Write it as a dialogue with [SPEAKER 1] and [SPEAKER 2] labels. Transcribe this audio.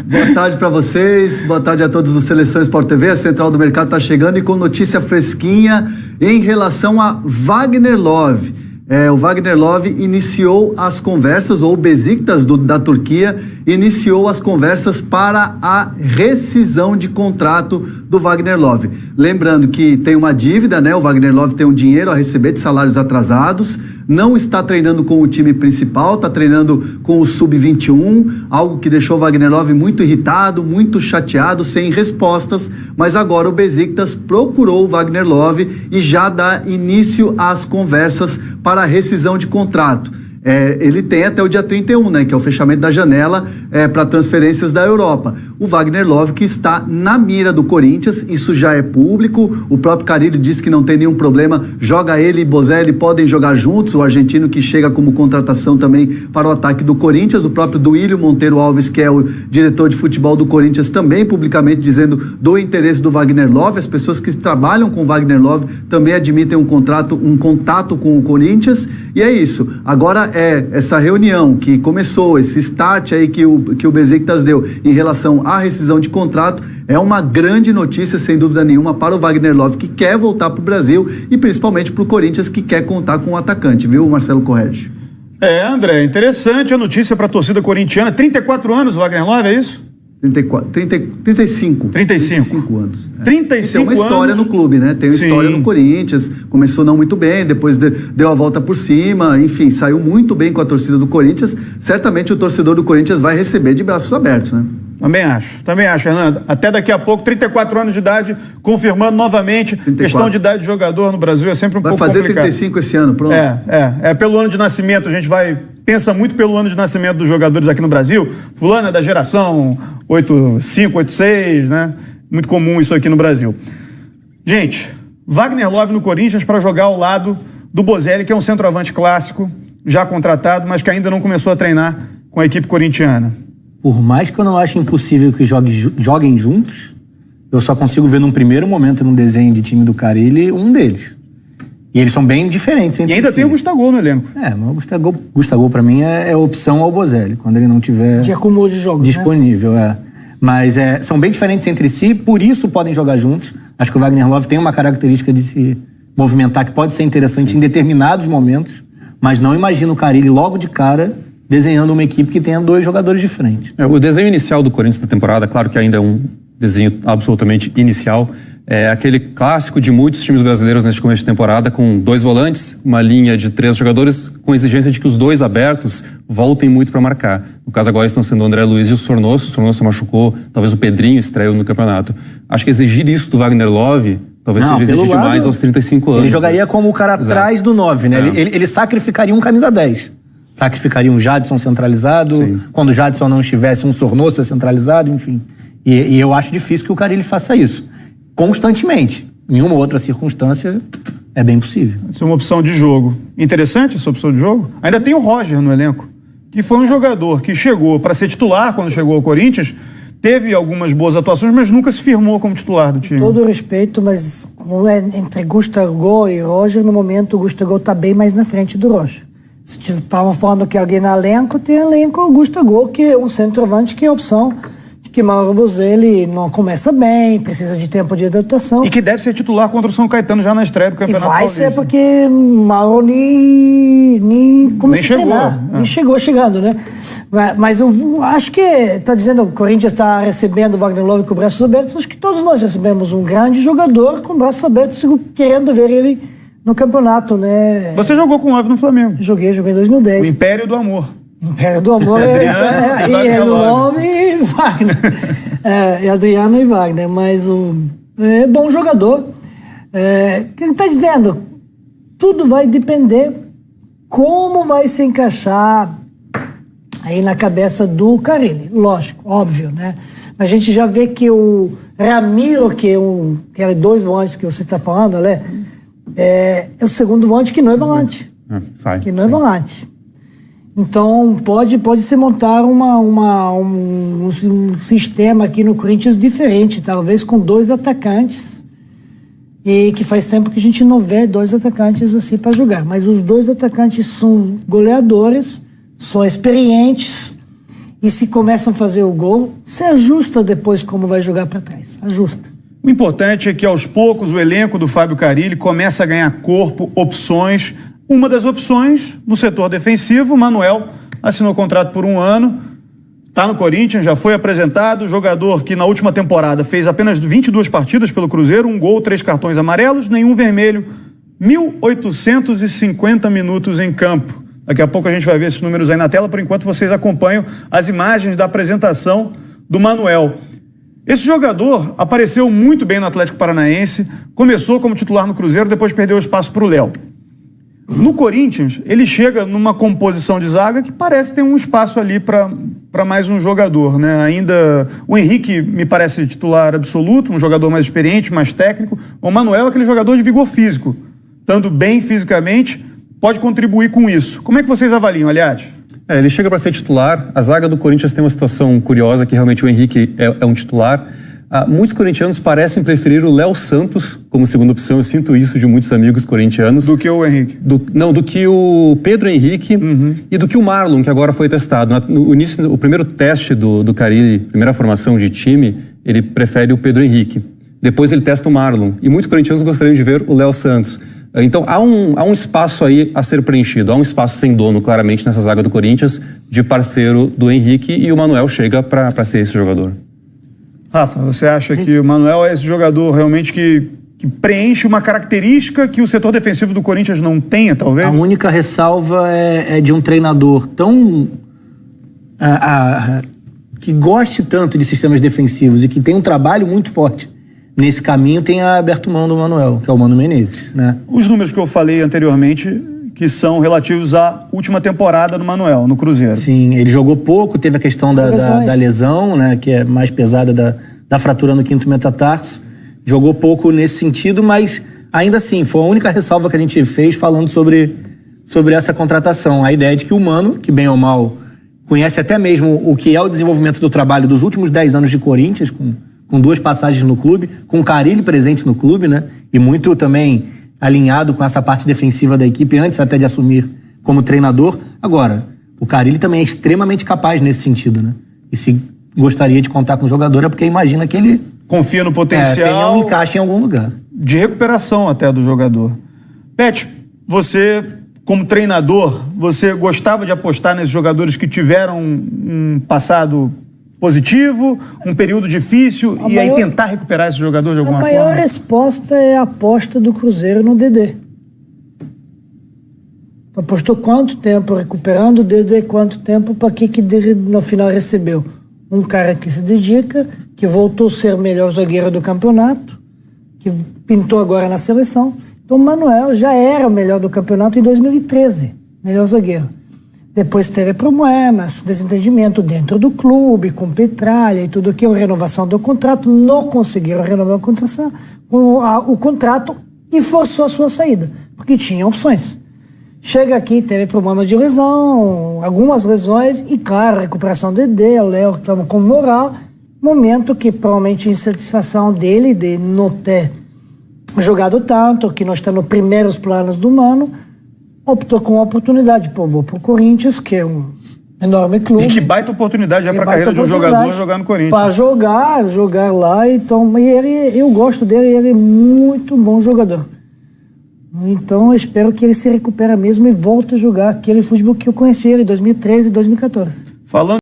[SPEAKER 1] Boa tarde para vocês, boa tarde a todos do Seleção Sport TV. A Central do Mercado está chegando e com notícia fresquinha em relação a Wagner Love. O Wagner Love iniciou as conversas, ou o Beşiktaş da Turquia iniciou as conversas para a rescisão de contrato do Wagner Love. Lembrando que tem uma dívida, né? O Wagner Love tem um dinheiro a receber de salários atrasados, não está treinando com o time principal, está treinando com o Sub-21, algo que deixou o Wagner Love muito irritado, muito chateado, sem respostas, mas agora o Beşiktaş procurou o Wagner Love e já dá início às conversas para a rescisão de contrato. Ele tem até o dia 31, né, que é o fechamento da janela para transferências da Europa. O Wagner Love, que está na mira do Corinthians, isso já é público, o próprio Carille disse que não tem nenhum problema, joga ele e Bozelli podem jogar juntos, o argentino que chega como contratação também para o ataque do Corinthians, o próprio Duílio Monteiro Alves, que é o diretor de futebol do Corinthians, também publicamente dizendo do interesse do Wagner Love. As pessoas que trabalham com o Wagner Love também admitem um contato com o Corinthians, e é isso. Agora essa reunião que começou, esse start aí que o Beşiktaş deu em relação à rescisão de contrato, é uma grande notícia, sem dúvida nenhuma, para o Wagner Love, que quer voltar para o Brasil, e principalmente para o Corinthians, que quer contar com o atacante, viu, Marcelo Correge?
[SPEAKER 2] André, interessante a notícia para a torcida corintiana. 34 anos o Wagner Love, é isso?
[SPEAKER 1] 35 anos.
[SPEAKER 2] 35
[SPEAKER 1] tem uma história no clube, né? Tem uma história no Corinthians, começou não muito bem, depois deu a volta por cima, enfim, saiu muito bem com a torcida do Corinthians. Certamente o torcedor do Corinthians vai receber de braços abertos, né?
[SPEAKER 2] Também acho, Fernando. Até daqui a pouco, 34 anos de idade, confirmando novamente. 34. Questão de idade de jogador no Brasil é sempre um pouco complicado. Vai fazer 35
[SPEAKER 1] esse ano, pronto.
[SPEAKER 2] Pelo ano de nascimento, a gente pensa muito pelo ano de nascimento dos jogadores aqui no Brasil. Fulano é da geração 85, 86, né? Muito comum isso aqui no Brasil. Gente, Wagner Love no Corinthians para jogar ao lado do Bozelli, que é um centroavante clássico, já contratado, mas que ainda não começou a treinar com a equipe corintiana.
[SPEAKER 3] Por mais que eu não ache impossível que joguem juntos, eu só consigo ver num primeiro momento num desenho de time do Carille um deles. E eles são bem diferentes entre si.
[SPEAKER 2] E ainda tem o Gustavo no elenco.
[SPEAKER 3] Mas o Gustavo pra mim é opção ao Bozelli, quando ele não tiver
[SPEAKER 4] de acúmulo de jogos,
[SPEAKER 3] disponível. Mas são bem diferentes entre si, por isso podem jogar juntos. Acho que o Wagner Love tem uma característica de se movimentar que pode ser interessante em determinados momentos, mas não imagino o Carille logo de cara desenhando uma equipe que tenha dois jogadores diferentes.
[SPEAKER 5] O desenho inicial do Corinthians da temporada, claro que ainda é um desenho absolutamente inicial, é aquele clássico de muitos times brasileiros neste começo de temporada, com 2 volantes, uma linha de 3 jogadores, com exigência de que os 2 abertos voltem muito para marcar. No caso agora estão sendo o André Luiz e o Sornoso machucou, talvez o Pedrinho estreou no campeonato. Acho que exigir isso do Wagner Love talvez seja exigir demais aos 35 anos.
[SPEAKER 3] Ele jogaria como o cara atrás do 9, né? Ele sacrificaria um camisa 10. Sacrificaria um Jadson centralizado, quando o Jadson não estivesse, um Sornoso centralizado, enfim. E eu acho difícil que o Carille faça isso constantemente. Em uma ou outra circunstância, é bem possível.
[SPEAKER 2] Essa é uma opção de jogo. Interessante essa opção de jogo. Ainda tem o Roger no elenco, que foi um jogador que chegou para ser titular quando chegou ao Corinthians, teve algumas boas atuações, mas nunca se firmou como titular do time.
[SPEAKER 4] Todo respeito, mas entre Gustavo e Roger, no momento o Gustavo está bem mais na frente do Roger. Se estavam falando que alguém no elenco, tem elenco o Gustavo, que é um centroavante, que é a opção de que Mauro Bozelli não começa bem, precisa de tempo de adaptação.
[SPEAKER 2] E que deve ser titular contra o São Caetano já na estreia do Campeonato Paulista.
[SPEAKER 4] E vai ser porque Mauro nem
[SPEAKER 2] chegou.
[SPEAKER 4] Nem chegando, né? Mas eu acho que, está dizendo, o Corinthians está recebendo o Wagner Love com braços abertos, acho que todos nós recebemos um grande jogador com braços abertos, querendo ver ele no campeonato, né?
[SPEAKER 2] Você jogou com o Love no Flamengo?
[SPEAKER 4] Joguei em 2010.
[SPEAKER 2] O Império do Amor.
[SPEAKER 4] Império do Amor é Love e Wagner. Adriano e Wagner, mas é bom jogador. O que ele está dizendo? Tudo vai depender como vai se encaixar aí na cabeça do Carille. Lógico, óbvio, né? A gente já vê que o Ramiro, que é 2 volantes que você está falando, né? É o segundo volante que não é volante. Que não é volante. Então, pode se montar um sistema aqui no Corinthians diferente, talvez com 2 atacantes, e que faz tempo que a gente não vê 2 atacantes assim para jogar. Mas os 2 atacantes são goleadores, são experientes, E se começam a fazer o gol, se ajusta depois como vai jogar para trás. Ajusta.
[SPEAKER 2] O importante é que, aos poucos, o elenco do Fábio Carille começa a ganhar corpo, opções. Uma das opções, no setor defensivo, o Manuel assinou contrato por 1 ano, está no Corinthians, já foi apresentado, jogador que na última temporada fez apenas 22 partidas pelo Cruzeiro, 1 gol, 3 cartões amarelos, nenhum vermelho, 1.850 minutos em campo. Daqui a pouco a gente vai ver esses números aí na tela, por enquanto vocês acompanham as imagens da apresentação do Manuel. Esse jogador apareceu muito bem no Atlético Paranaense, começou como titular no Cruzeiro, depois perdeu o espaço para o Léo. No Corinthians, ele chega numa composição de zaga que parece ter um espaço ali para mais um jogador, né? Ainda o Henrique me parece titular absoluto, um jogador mais experiente, mais técnico. O Manuel é aquele jogador de vigor físico, estando bem fisicamente, pode contribuir com isso. Como é que vocês avaliam, aliás?
[SPEAKER 5] Ele chega para ser titular. A zaga do Corinthians tem uma situação curiosa, que realmente o Henrique é um titular. Muitos corintianos parecem preferir o Léo Santos como segunda opção. Eu sinto isso de muitos amigos corintianos.
[SPEAKER 2] Do que o Henrique?
[SPEAKER 5] Do que o Pedro Henrique e do que o Marlon, que agora foi testado. O primeiro teste do Carille, primeira formação de time, ele prefere o Pedro Henrique. Depois ele testa o Marlon. E muitos corintianos gostariam de ver o Léo Santos. Então há um espaço aí a ser preenchido, há um espaço sem dono claramente nessa zaga do Corinthians, de parceiro do Henrique, e o Manuel chega para ser esse jogador.
[SPEAKER 2] Rafa, você acha que o Manuel é esse jogador realmente que preenche uma característica que o setor defensivo do Corinthians não tenha, talvez?
[SPEAKER 3] A única ressalva é de um treinador tão... que goste tanto de sistemas defensivos e que tem um trabalho muito forte nesse caminho, tem aberto mão do Manuel, que é o Mano Menezes, né?
[SPEAKER 2] Os números que eu falei anteriormente, que são relativos à última temporada do Manuel, no Cruzeiro.
[SPEAKER 3] Sim, ele jogou pouco, teve a questão da lesão, né, que é mais pesada, da fratura no quinto metatarso. Jogou pouco nesse sentido, mas ainda assim, foi a única ressalva que a gente fez falando sobre essa contratação. A ideia de que o Mano, que bem ou mal conhece até mesmo o que é o desenvolvimento do trabalho dos últimos 10 anos de Corinthians, com 2 passagens no clube, com o Carille presente no clube, né? E muito também alinhado com essa parte defensiva da equipe, antes até de assumir como treinador. Agora, o Carille também é extremamente capaz nesse sentido, né? E se gostaria de contar com o jogador é porque imagina que ele...
[SPEAKER 2] confia no potencial...
[SPEAKER 3] tenha um encaixe em algum lugar.
[SPEAKER 2] De recuperação até do jogador. Pet, você, como treinador, você gostava de apostar nesses jogadores que tiveram um passado positivo, um período difícil, aí tentar recuperar esse jogador de alguma forma?
[SPEAKER 4] A maior resposta é a aposta do Cruzeiro no Dedê. Apostou quanto tempo recuperando o Dedê, quanto tempo para que no final recebeu? Um cara que se dedica, que voltou a ser o melhor zagueiro do campeonato, que pintou agora na seleção. Então o Manuel já era o melhor do campeonato em 2013, melhor zagueiro. Depois teve problemas, desentendimento dentro do clube, com Petralha e tudo aquilo, renovação do contrato, não conseguiram renovar o contrato e forçou a sua saída, porque tinha opções. Chega aqui, teve problemas de lesão, algumas lesões e, claro, recuperação de Dedê, o Léo estava com moral, momento que provavelmente insatisfação dele de não ter jogado tanto, que não está nos primeiros planos do Mano, optou com a oportunidade, vou pro Corinthians, que é um enorme clube.
[SPEAKER 2] E que baita oportunidade já para a carreira de um jogador jogar no Corinthians.
[SPEAKER 4] Para jogar lá, então, eu gosto dele, ele é muito bom jogador. Então eu espero que ele se recupere mesmo e volte a jogar aquele futebol que eu conheci ele em 2013 e 2014.
[SPEAKER 2] Falando